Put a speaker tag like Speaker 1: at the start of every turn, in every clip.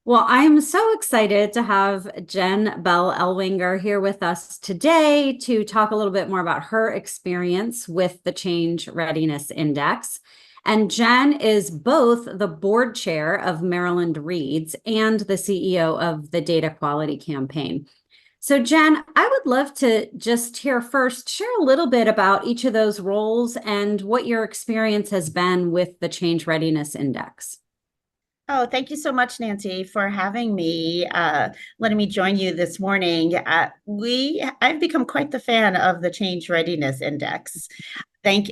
Speaker 1: Well, I'm so excited to have Jen Bell-Ellwanger here with us today to talk a little bit more about her experience with the Change Readiness Index. And Jen is both the board chair of Maryland Reads and the CEO of the Data Quality Campaign. So, Jen, I would love to just hear first, share a little bit about each of those roles and what your experience has been with the Change Readiness Index.
Speaker 2: Oh, thank you so much, Nancy, for having me, letting me join you this morning. I've become quite the fan of the Change Readiness Index. Thank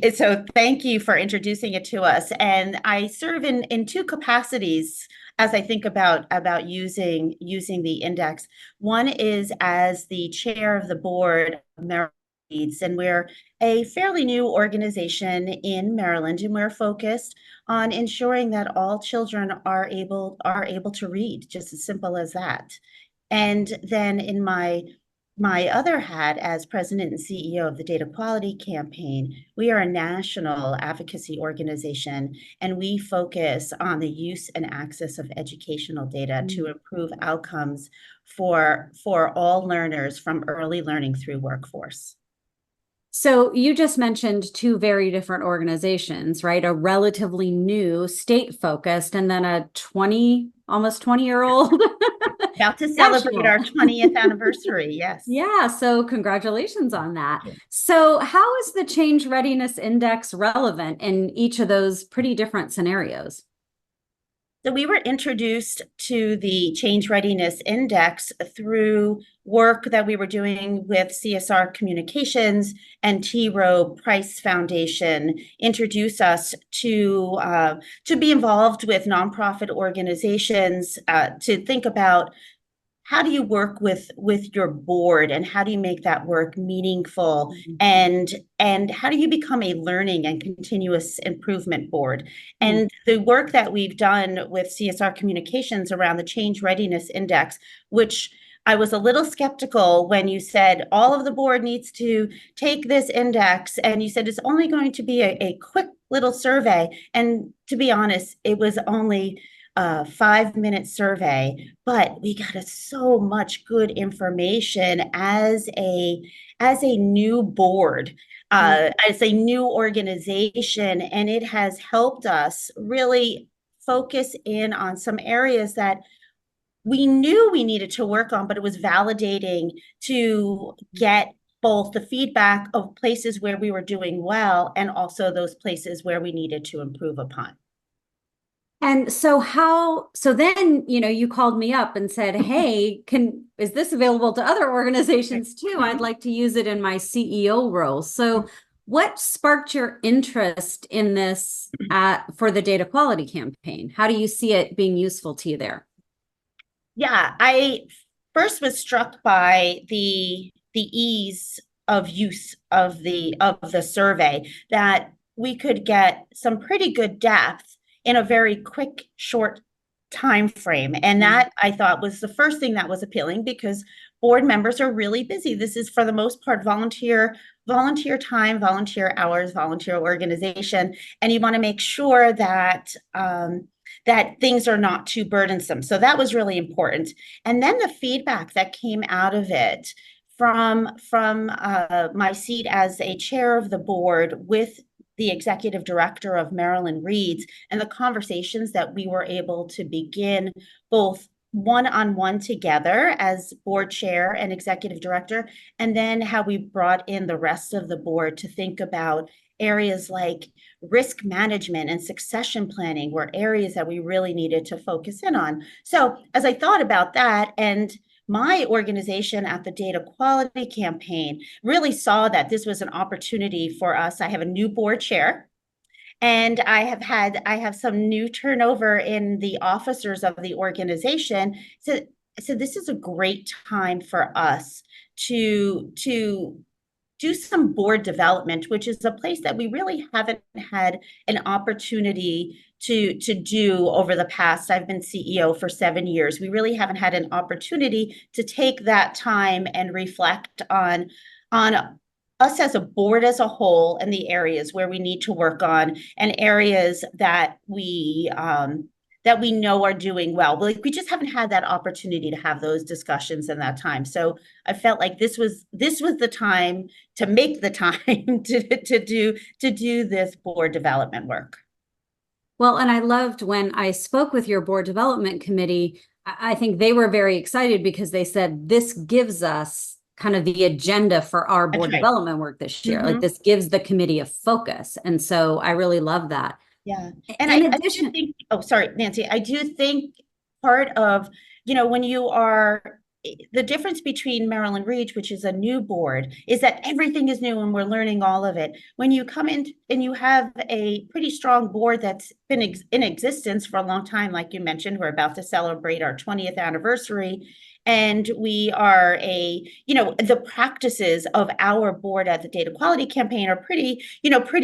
Speaker 2: you for introducing it to us. And I serve in two capacities as I think about using the index. One is as the chair of the board of Maryland Reads, and we're a fairly new organization in Maryland, and we're focused on ensuring that all children are able to read, just as simple as that. And then in my other hat as president and CEO of the Data Quality Campaign, we are a national advocacy organization, and we focus on the use and access of educational data to improve outcomes for all learners from early learning through workforce.
Speaker 1: So you just mentioned two very different organizations, right? A relatively new state focused and then a almost 20-year-old
Speaker 2: About to celebrate
Speaker 1: national.
Speaker 2: our 20th anniversary, yes.
Speaker 1: Yeah, so congratulations on that. So how is the Change Readiness Index relevant in each of those pretty different scenarios?
Speaker 2: So we were introduced to the Change Readiness Index through work that we were doing with CSR Communications, and T. Rowe Price Foundation introduced us to be involved with nonprofit organizations, to think about how do you work with your board, and how do you make that work meaningful, and how do you become a learning and continuous improvement board. And the work that we've done with CSR Communications around the Change Readiness Index, which I was a little skeptical when you said all of the board needs to take this index, and you said it's only going to be a quick little survey. And to be honest, it was only a 5-minute survey, but we got so much good information as a new board, as a new organization, and it has helped us really focus in on some areas that we knew we needed to work on, but it was validating to get both the feedback of places where we were doing well and also those places where we needed to improve upon.
Speaker 1: And so then, you called me up and said, hey, is this available to other organizations too? I'd like to use it in my CEO role. So what sparked your interest in this for the data quality campaign? How do you see it being useful to you there?
Speaker 2: Yeah, I first was struck by the ease of use of the survey, that we could get some pretty good depth in a very quick, short time frame. And that, I thought, was the first thing that was appealing, because board members are really busy. This is, for the most part, volunteer time, volunteer hours, volunteer organization, and you want to make sure that that things are not too burdensome. So that was really important. And then the feedback that came out of it from my seat as a chair of the board with the executive director of Maryland Reads, and the conversations that we were able to begin both one-on-one together as board chair and executive director, and then how we brought in the rest of the board to think about areas like risk management and succession planning were areas that we really needed to focus in on. So as I thought about that, and my organization at the Data Quality Campaign really saw that this was an opportunity for us. I have a new board chair, and I have some new turnover in the officers of the organization. So this is a great time for us to do some board development, which is a place that we really haven't had an opportunity to do over the past. I've been CEO for 7 years. We really haven't had an opportunity to take that time and reflect on us as a board as a whole, and the areas where we need to work on, and areas that that we know are doing well. Like we just haven't had that opportunity to have those discussions in that time. So I felt like this was the time to make the time to do this board development work.
Speaker 1: Well, and I loved when I spoke with your board development committee, I think they were very excited because they said, this gives us kind of the agenda for our
Speaker 2: That's
Speaker 1: board
Speaker 2: right.
Speaker 1: development work this year. Like
Speaker 2: Mhm.
Speaker 1: this gives the committee a focus. And so I really love that.
Speaker 2: Yeah. And
Speaker 1: In
Speaker 2: I do
Speaker 1: addition,
Speaker 2: think, oh, sorry, Nancy, I do think part of, when you are, the difference between Maryland Reach, which is a new board, is that everything is new and we're learning all of it. When you come in and you have a pretty strong board that's been in existence for a long time, like you mentioned, we're about to celebrate our 20th anniversary. And we are the practices of our board at the data quality campaign are pretty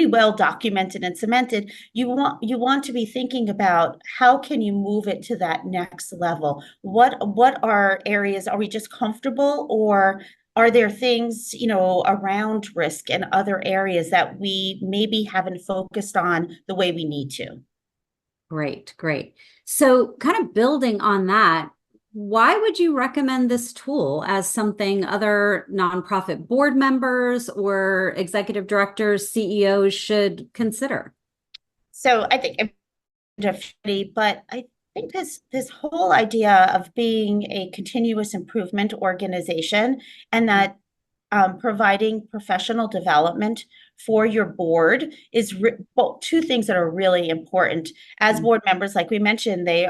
Speaker 2: well documented and cemented. You want to be thinking about how can you move it to that next level. What are areas, are we just comfortable, or are there things around risk and other areas that we maybe haven't focused on the way we need to?
Speaker 1: great, great. So kind of building on that, why would you recommend this tool as something other nonprofit board members or executive directors, CEOs should consider?
Speaker 2: So I think definitely, but I think this whole idea of being a continuous improvement organization, and that providing professional development for your board is well, two things that are really important. As board members, like we mentioned, they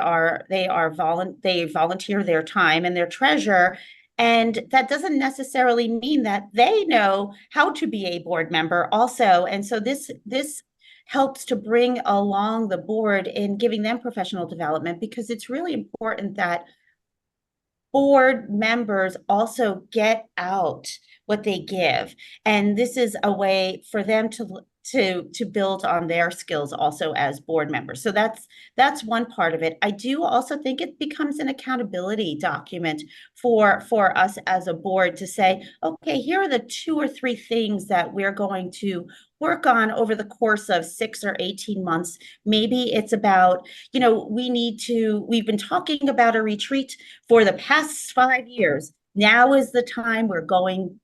Speaker 2: volunteer their time and their treasure. And that doesn't necessarily mean that they know how to be a board member also. And so this helps to bring along the board in giving them professional development, because it's really important that board members also get out what they give, and this is a way for them to build on their skills also as board members. So that's one part of it. I do also think it becomes an accountability document for us as a board to say, okay, here are the 2 or 3 things that we're going to work on over the course of 6 or 18 months. Maybe it's about, we've been talking about a retreat for the past 5 years. Now is the time we're going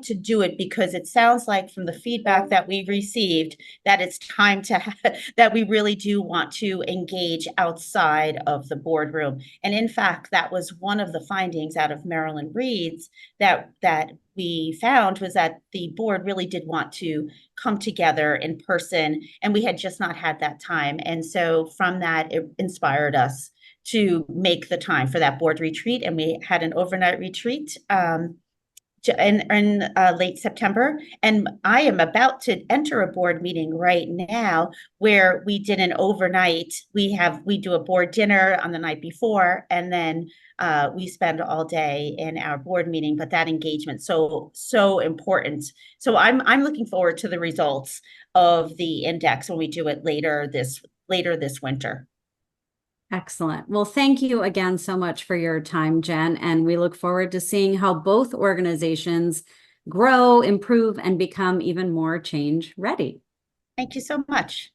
Speaker 2: to do it, because it sounds like from the feedback that we've received that it's time that we really do want to engage outside of the boardroom. And in fact, that was one of the findings out of Maryland Reads that we found, was that the board really did want to come together in person, and we had just not had that time. And so from that, it inspired us to make the time for that board retreat. And we had an overnight retreat in late September. And I am about to enter a board meeting right now where we did an overnight. We do a board dinner on the night before, and then we spend all day in our board meeting. But that engagement so important. So I'm looking forward to the results of the index when we do it later this winter.
Speaker 1: Excellent. Well, thank you again so much for your time, Jen, and we look forward to seeing how both organizations grow, improve, and become even more change ready.
Speaker 2: Thank you so much.